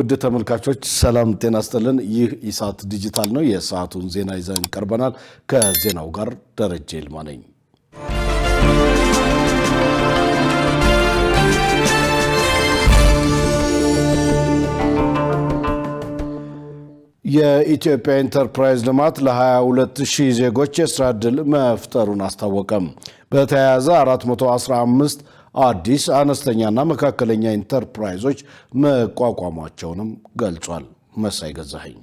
ውድ ተመልካቾች ሰላም ጤና ይስጥልን። ይህ ኢሳት ዲጂታል ነው። የሰዓቱን ዜና ይዘን ቀርበናል። ከዜናው ጋር ደረጀ ይልማ ነኝ። የኢትዮጵያ ኢንተርፕራይዝ ልማት ለ22000 ዜጎች የሥራ ዕድል መፍጠሩን አስታወቀም። በተያያዘ 415 አዲስ አነስተኛና መካከለኛ ኢንተርፕራይዞች መቋቋማቸውንም ገልጿል። መሳይ ገዛኸኝ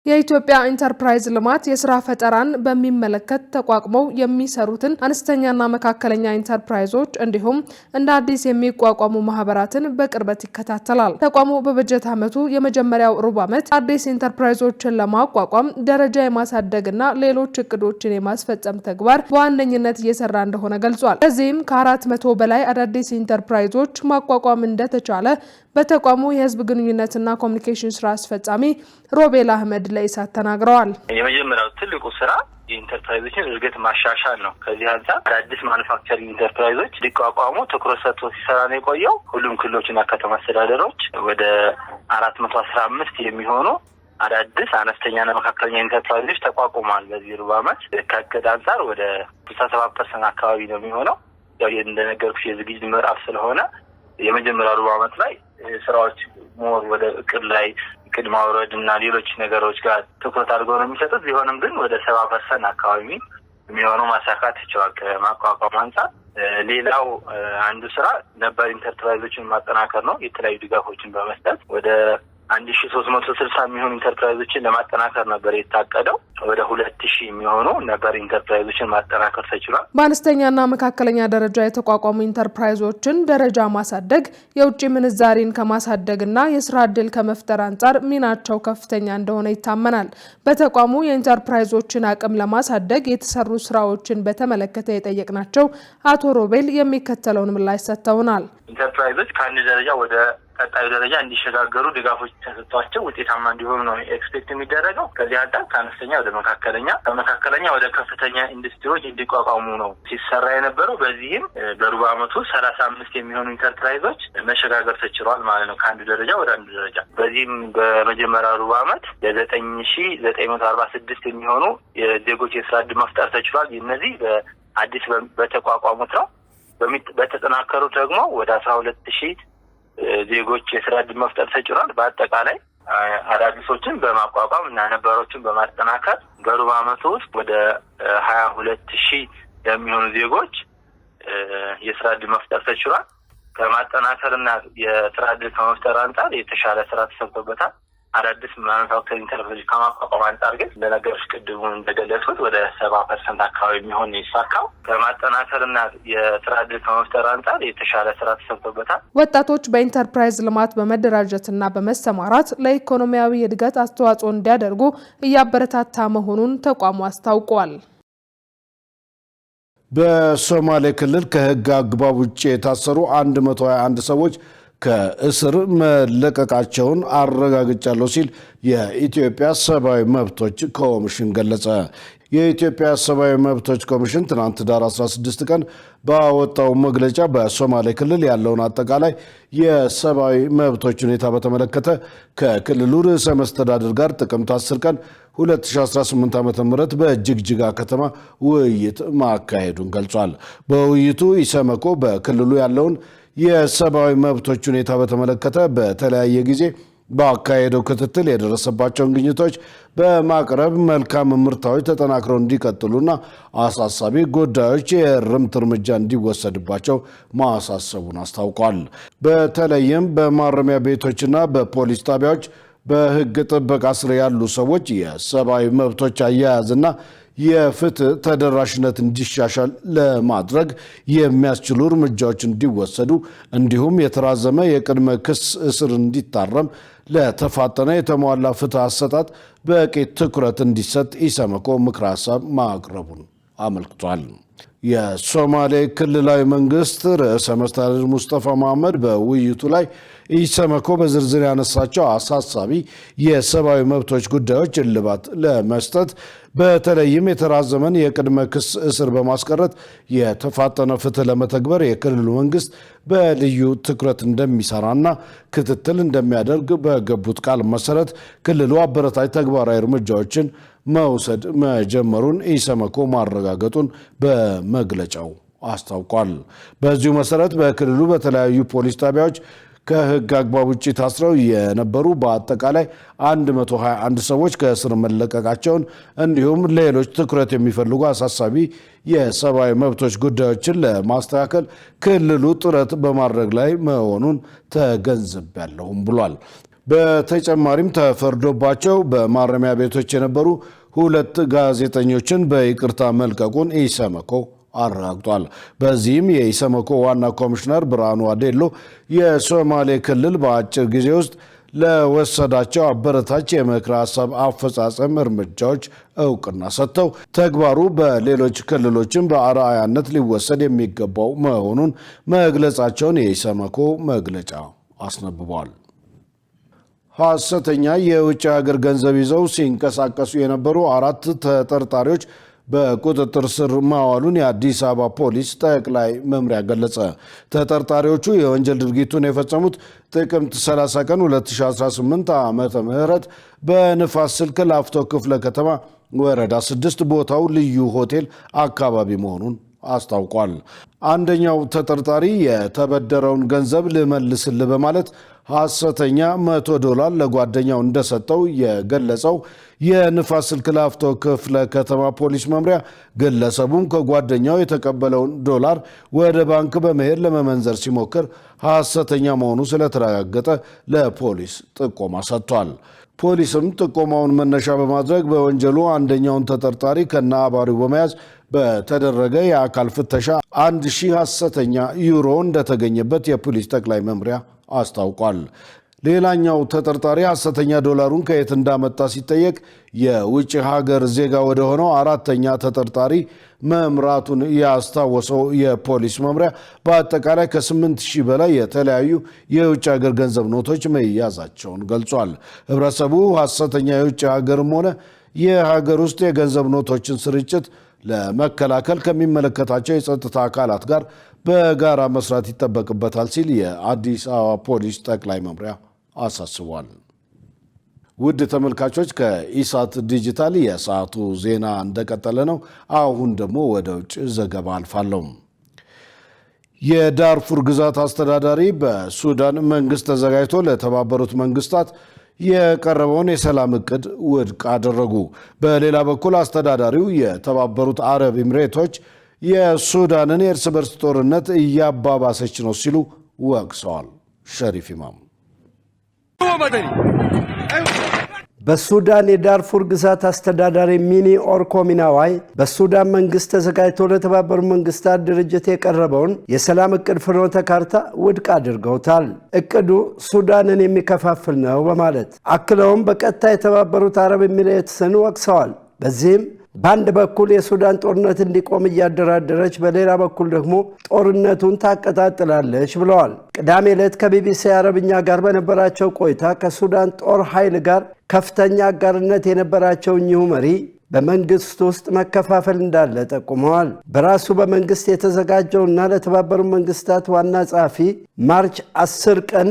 የኢትዮጵያ ኢንተርፕራይዝ ልማት የሥራ ፈጠራን በሚመለከት ተቋቁመው የሚሰሩትን አነስተኛና መካከለኛ ኢንተርፕራይዞች እንዲሁም እንደ አዲስ የሚቋቋሙ ማህበራትን በቅርበት ይከታተላል። ተቋሙ በበጀት ዓመቱ የመጀመሪያው ሩብ ዓመት አዲስ ኢንተርፕራይዞችን ለማቋቋም ደረጃ የማሳደግና ሌሎች እቅዶችን የማስፈጸም ተግባር በዋነኝነት እየሰራ እንደሆነ ገልጿል። ለዚህም ከ400 በላይ አዳዲስ ኢንተርፕራይዞች ማቋቋም እንደተቻለ በተቋሙ የህዝብ ግንኙነትና ኮሚኒኬሽን ስራ አስፈጻሚ ሮቤል አህመድ ለኢሳት ተናግረዋል። የመጀመሪያው ትልቁ ስራ የኢንተርፕራይዞችን እድገት ማሻሻል ነው። ከዚህ አንፃር አዳዲስ ማኑፋክቸሪንግ ኢንተርፕራይዞች ሊቋቋሙ ትኩረት ሰጥቶ ሲሰራ ነው የቆየው። ሁሉም ክልሎችና ከተማ አስተዳደሮች ወደ 415 የሚሆኑ አዳዲስ አነስተኛና መካከለኛ ኢንተርፕራይዞች ተቋቁመዋል። በዚህ ሩብ ዓመት ከእቅድ አንፃር ወደ 67% አካባቢ ነው የሚሆነው። ያው እንደነገርኩሽ የዝግጅት ምዕራፍ ስለሆነ የመጀመሪያው ሩብ ዓመት ላይ ስራዎች ሞር ወደ እቅድ ላይ እቅድ ማውረድ እና ሌሎች ነገሮች ጋር ትኩረት አድርገው ነው የሚሰጡት። ቢሆንም ግን ወደ 70% አካባቢ የሚሆነው ማሳካት ይችላል ከማቋቋም አንፃር። ሌላው አንዱ ስራ ነባር ኢንተርፕራይዞችን ማጠናከር ነው። የተለያዩ ድጋፎችን በመስጠት ወደ 1360 የሚሆኑ ኢንተርፕራይዞችን ለማጠናከር ነበር የታቀደው። ወደ 2000 የሚሆኑ ነባር ኢንተርፕራይዞችን ማጠናከር ተችሏል። በአነስተኛና መካከለኛ ደረጃ የተቋቋሙ ኢንተርፕራይዞችን ደረጃ ማሳደግ የውጭ ምንዛሪን ከማሳደግና የስራ ዕድል ከመፍጠር አንጻር ሚናቸው ከፍተኛ እንደሆነ ይታመናል። በተቋሙ የኢንተርፕራይዞችን አቅም ለማሳደግ የተሰሩ ስራዎችን በተመለከተ የጠየቅናቸው አቶ ሮቤል የሚከተለውን ምላሽ ሰጥተውናል። ኢንተርፕራይዞች ከአንድ ደረጃ ወደ ቀጣዩ ደረጃ እንዲሸጋገሩ ድጋፎች ተሰጥቷቸው ውጤታማ እንዲሆኑ ነው ኤክስፔክት የሚደረገው። ከዚህ አንጻር ከአነስተኛ ወደ መካከለኛ፣ ከመካከለኛ ወደ ከፍተኛ ኢንዱስትሪዎች እንዲቋቋሙ ነው ሲሰራ የነበረው። በዚህም በሩብ ዓመቱ 35 የሚሆኑ ኢንተርፕራይዞች መሸጋገር ተችሏል ማለት ነው፣ ከአንድ ደረጃ ወደ አንድ ደረጃ። በዚህም በመጀመሪያ ሩብ ዓመት ለ9946 የሚሆኑ የዜጎች የስራ ዕድል መፍጠር ተችሏል። እነዚህ በአዲስ በተቋቋሙት ነው። በተጠናከሩት ደግሞ ወደ 12000 ዜጎች የስራ ዕድል መፍጠር ተችሏል። በአጠቃላይ አዳዲሶችን በማቋቋም እና ነባሮችን በማጠናከር በሩብ ዓመቱ ውስጥ ወደ 22000 የሚሆኑ ዜጎች የስራ ዕድል መፍጠር ተችሏል። ከማጠናከርና የስራ ዕድል ከመፍጠር አንጻር የተሻለ ስራ ተሰርቶበታል። አዳዲስ ማኑፋክቸሪንግ ኢንተርፕራይዞች ከማቋቋም አንጻር ግን እንደነገርኩሽ ቅድሙ እንደገለጽኩት ወደ 70% አካባቢ የሚሆን ይሳካው። ከማጠናከርና የስራ ዕድል ከመፍጠር አንጻር የተሻለ ስራ ተሰርቶበታል። ወጣቶች በኢንተርፕራይዝ ልማት በመደራጀትና በመሰማራት ለኢኮኖሚያዊ እድገት አስተዋጽኦ እንዲያደርጉ እያበረታታ መሆኑን ተቋሙ አስታውቋል። በሶማሌ ክልል ከህግ አግባብ ውጭ የታሰሩ 121 ሰዎች ከእስር መለቀቃቸውን አረጋግጫለሁ ሲል የኢትዮጵያ ሰብአዊ መብቶች ኮሚሽን ገለጸ። የኢትዮጵያ ሰብአዊ መብቶች ኮሚሽን ትናንት ዳር 16 ቀን ባወጣው መግለጫ በሶማሌ ክልል ያለውን አጠቃላይ የሰብአዊ መብቶች ሁኔታ በተመለከተ ከክልሉ ርዕሰ መስተዳድር ጋር ጥቅምት 10 ቀን 2018 ዓ.ም በጅግጅጋ ከተማ ውይይት ማካሄዱን ገልጿል። በውይይቱ ኢሰመኮ በክልሉ ያለውን የሰብአዊ መብቶች ሁኔታ በተመለከተ በተለያየ ጊዜ ባካሄደው ክትትል የደረሰባቸውን ግኝቶች በማቅረብ መልካም ምርታዎች ተጠናክረው እንዲቀጥሉና አሳሳቢ ጉዳዮች የእርምት እርምጃ እንዲወሰድባቸው ማሳሰቡን አስታውቋል። በተለይም በማረሚያ ቤቶችና በፖሊስ ጣቢያዎች በህግ ጥበቃ ስር ያሉ ሰዎች የሰብአዊ መብቶች አያያዝና የፍትህ ተደራሽነት እንዲሻሻል ለማድረግ የሚያስችሉ እርምጃዎች እንዲወሰዱ እንዲሁም የተራዘመ የቅድመ ክስ እስር እንዲታረም ለተፋጠነ የተሟላ ፍትህ አሰጣጥ በቂ ትኩረት እንዲሰጥ ኢሰመኮ ምክረ ሀሳብ ማቅረቡን አመልክቷል። የሶማሌ ክልላዊ መንግስት ርዕሰ መስተዳድር ሙስጠፋ መሐመድ በውይይቱ ላይ ኢሰመኮ በዝርዝር ያነሳቸው አሳሳቢ የሰብአዊ መብቶች ጉዳዮች እልባት ለመስጠት በተለይም የተራዘመን የቅድመ ክስ እስር በማስቀረት የተፋጠነ ፍትህ ለመተግበር የክልሉ መንግስት በልዩ ትኩረት እንደሚሰራና ክትትል እንደሚያደርግ በገቡት ቃል መሰረት ክልሉ አበረታች ተግባራዊ እርምጃዎችን መውሰድ መጀመሩን ኢሰመኮ ማረጋገጡን በመግለጫው አስታውቋል። በዚሁ መሰረት በክልሉ በተለያዩ ፖሊስ ጣቢያዎች ከህግ አግባብ ውጭ ታስረው የነበሩ በአጠቃላይ 121 ሰዎች ከእስር መለቀቃቸውን እንዲሁም ሌሎች ትኩረት የሚፈልጉ አሳሳቢ የሰብአዊ መብቶች ጉዳዮችን ለማስተካከል ክልሉ ጥረት በማድረግ ላይ መሆኑን ተገንዝቤያለሁም ብሏል። በተጨማሪም ተፈርዶባቸው በማረሚያ ቤቶች የነበሩ 2 ጋዜጠኞችን በይቅርታ መልቀቁን ኢሰመኮ አረጋግጧል። በዚህም የኢሰመኮ ዋና ኮሚሽነር ብርሃኑ አዴሎ የሶማሌ ክልል በአጭር ጊዜ ውስጥ ለወሰዳቸው አበረታች የምክረ ሀሳብ አፈጻጸም እርምጃዎች እውቅና ሰጥተው ተግባሩ በሌሎች ክልሎችም በአርአያነት ሊወሰድ የሚገባው መሆኑን መግለጻቸውን የኢሰመኮ መግለጫ አስነብቧል። ሐሰተኛ የውጭ ሀገር ገንዘብ ይዘው ሲንቀሳቀሱ የነበሩ 4 ተጠርጣሪዎች በቁጥጥር ስር ማዋሉን የአዲስ አበባ ፖሊስ ጠቅላይ መምሪያ ገለጸ። ተጠርጣሪዎቹ የወንጀል ድርጊቱን የፈጸሙት ጥቅምት 30 ቀን 2018 ዓመተ ምህረት በንፋስ ስልክ ላፍቶ ክፍለ ከተማ ወረዳ 6 ቦታው ልዩ ሆቴል አካባቢ መሆኑን አስታውቋል። አንደኛው ተጠርጣሪ የተበደረውን ገንዘብ ልመልስልህ በማለት ሐሰተኛ $100 ለጓደኛው እንደሰጠው የገለጸው የንፋስ ስልክ ላፍቶ ክፍለ ከተማ ፖሊስ መምሪያ ግለሰቡም ከጓደኛው የተቀበለውን ዶላር ወደ ባንክ በመሄድ ለመመንዘር ሲሞክር ሐሰተኛ መሆኑ ስለተረጋገጠ ለፖሊስ ጥቆማ ሰጥቷል። ፖሊስም ጥቆማውን መነሻ በማድረግ በወንጀሉ አንደኛውን ተጠርጣሪ ከነ አባሪው በመያዝ በተደረገ የአካል ፍተሻ 1000 ሐሰተኛ ዩሮ እንደተገኘበት የፖሊስ ጠቅላይ መምሪያ አስታውቋል። ሌላኛው ተጠርጣሪ ሐሰተኛ ዶላሩን ከየት እንዳመጣ ሲጠየቅ የውጭ ሀገር ዜጋ ወደ ሆነው 4ኛ ተጠርጣሪ መምራቱን ያስታወሰው የፖሊስ መምሪያ በአጠቃላይ ከ8000 በላይ የተለያዩ የውጭ ሀገር ገንዘብ ኖቶች መያዛቸውን ገልጿል። ህብረተሰቡ ሐሰተኛ የውጭ ሀገርም ሆነ የሀገር ውስጥ የገንዘብ ኖቶችን ስርጭት ለመከላከል ከሚመለከታቸው የጸጥታ አካላት ጋር በጋራ መስራት ይጠበቅበታል ሲል የአዲስ አበባ ፖሊስ ጠቅላይ መምሪያ አሳስቧል። ውድ ተመልካቾች ከኢሳት ዲጂታል የሰዓቱ ዜና እንደቀጠለ ነው። አሁን ደግሞ ወደ ውጭ ዘገባ አልፋለሁ። የዳርፉር ግዛት አስተዳዳሪ በሱዳን መንግስት ተዘጋጅቶ ለተባበሩት መንግስታት የቀረበውን የሰላም እቅድ ውድቅ አደረጉ። በሌላ በኩል አስተዳዳሪው የተባበሩት አረብ ኤሚሬቶች የሱዳንን የእርስ በርስ ጦርነት እያባባሰች ነው ሲሉ ወቅሰዋል። ሸሪፍ ኢማም በሱዳን የዳርፉር ግዛት አስተዳዳሪ ሚኒ ኦርኮሚናዋይ በሱዳን መንግስት ተዘጋጅቶ ለተባበሩት መንግስታት ድርጅት የቀረበውን የሰላም እቅድ ፍኖተ ካርታ ውድቅ አድርገውታል። እቅዱ ሱዳንን የሚከፋፍል ነው በማለት አክለውም በቀጥታ የተባበሩት አረብ ኤሚሬትስን ወቅሰዋል። በዚህም በአንድ በኩል የሱዳን ጦርነት እንዲቆም እያደራደረች፣ በሌላ በኩል ደግሞ ጦርነቱን ታቀጣጥላለች ብለዋል። ቅዳሜ ዕለት ከቢቢሲ አረብኛ ጋር በነበራቸው ቆይታ ከሱዳን ጦር ኃይል ጋር ከፍተኛ አጋርነት የነበራቸው እኚሁ መሪ በመንግስት ውስጥ መከፋፈል እንዳለ ጠቁመዋል። በራሱ በመንግስት የተዘጋጀውና ለተባበሩት መንግስታት ዋና ጸሐፊ ማርች 10 ቀን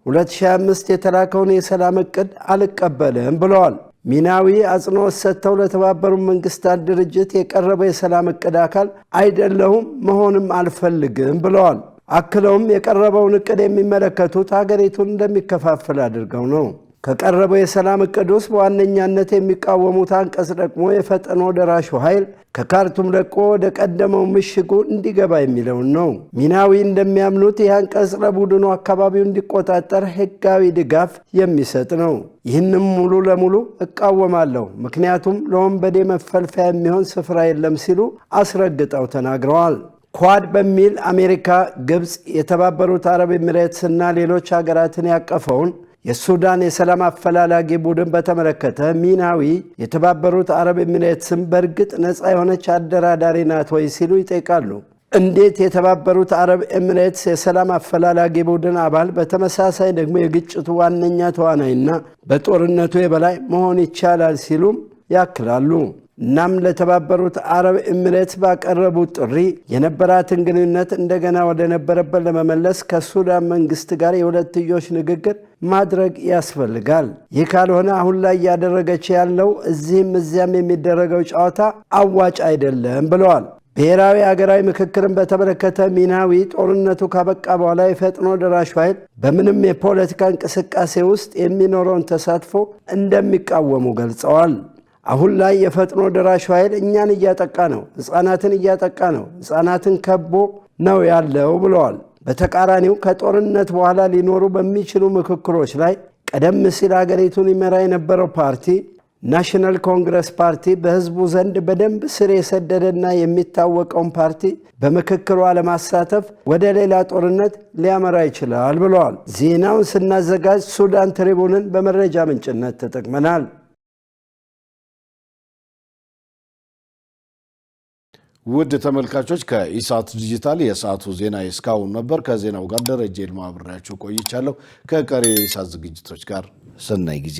2025 የተላከውን የሰላም እቅድ አልቀበልም ብለዋል። ሚናዊ አጽንኦት ሰጥተው ለተባበሩት መንግስታት ድርጅት የቀረበ የሰላም እቅድ አካል አይደለሁም፣ መሆንም አልፈልግም ብለዋል። አክለውም የቀረበውን እቅድ የሚመለከቱት ሀገሪቱን እንደሚከፋፍል አድርገው ነው። ከቀረበው የሰላም እቅድ ውስጥ በዋነኛነት የሚቃወሙት አንቀጽ ደግሞ የፈጥኖ ደራሹ ኃይል ከካርቱም ለቆ ወደ ቀደመው ምሽጉ እንዲገባ የሚለውን ነው። ሚናዊ እንደሚያምኑት ይህ አንቀጽ ለቡድኑ አካባቢው እንዲቆጣጠር ሕጋዊ ድጋፍ የሚሰጥ ነው። ይህንም ሙሉ ለሙሉ እቃወማለሁ፣ ምክንያቱም ለወንበዴ መፈልፈያ የሚሆን ስፍራ የለም ሲሉ አስረግጠው ተናግረዋል። ኳድ በሚል አሜሪካ፣ ግብፅ፣ የተባበሩት አረብ ኤሚሬትስና ሌሎች ሀገራትን ያቀፈውን የሱዳን የሰላም አፈላላጊ ቡድን በተመለከተ ሚናዊ የተባበሩት አረብ ኤሚሬትስም በእርግጥ ነፃ የሆነች አደራዳሪ ናት ወይ ሲሉ ይጠይቃሉ። እንዴት የተባበሩት አረብ ኤሚሬትስ የሰላም አፈላላጊ ቡድን አባል በተመሳሳይ ደግሞ የግጭቱ ዋነኛ ተዋናይና በጦርነቱ የበላይ መሆን ይቻላል ሲሉም ያክላሉ። እናም ለተባበሩት አረብ ኤሚሬትስ ባቀረቡት ጥሪ የነበራትን ግንኙነት እንደገና ወደ ነበረበት ለመመለስ ከሱዳን መንግስት ጋር የሁለትዮሽ ንግግር ማድረግ ያስፈልጋል። ይህ ካልሆነ አሁን ላይ እያደረገች ያለው እዚህም እዚያም የሚደረገው ጨዋታ አዋጭ አይደለም ብለዋል። ብሔራዊ ሀገራዊ ምክክርን በተመለከተ ሚናዊ ጦርነቱ ካበቃ በኋላ የፈጥኖ ደራሹ ኃይል በምንም የፖለቲካ እንቅስቃሴ ውስጥ የሚኖረውን ተሳትፎ እንደሚቃወሙ ገልጸዋል። አሁን ላይ የፈጥኖ ደራሹ ኃይል እኛን እያጠቃ ነው፣ ሕፃናትን እያጠቃ ነው፣ ሕፃናትን ከቦ ነው ያለው ብለዋል። በተቃራኒው ከጦርነት በኋላ ሊኖሩ በሚችሉ ምክክሮች ላይ ቀደም ሲል ሀገሪቱን ይመራ የነበረው ፓርቲ ናሽናል ኮንግረስ ፓርቲ በህዝቡ ዘንድ በደንብ ስር የሰደደና የሚታወቀውን ፓርቲ በምክክሩ አለማሳተፍ ወደ ሌላ ጦርነት ሊያመራ ይችላል ብለዋል። ዜናውን ስናዘጋጅ ሱዳን ትሪቡንን በመረጃ ምንጭነት ተጠቅመናል። ውድ ተመልካቾች ከኢሳት ዲጂታል የሰዓቱ ዜና እስካሁን ነበር። ከዜናው ጋር ደረጀ ይልማ አብሬያችሁ ቆይቻለሁ። ከቀሪ የኢሳት ዝግጅቶች ጋር ሰናይ ጊዜ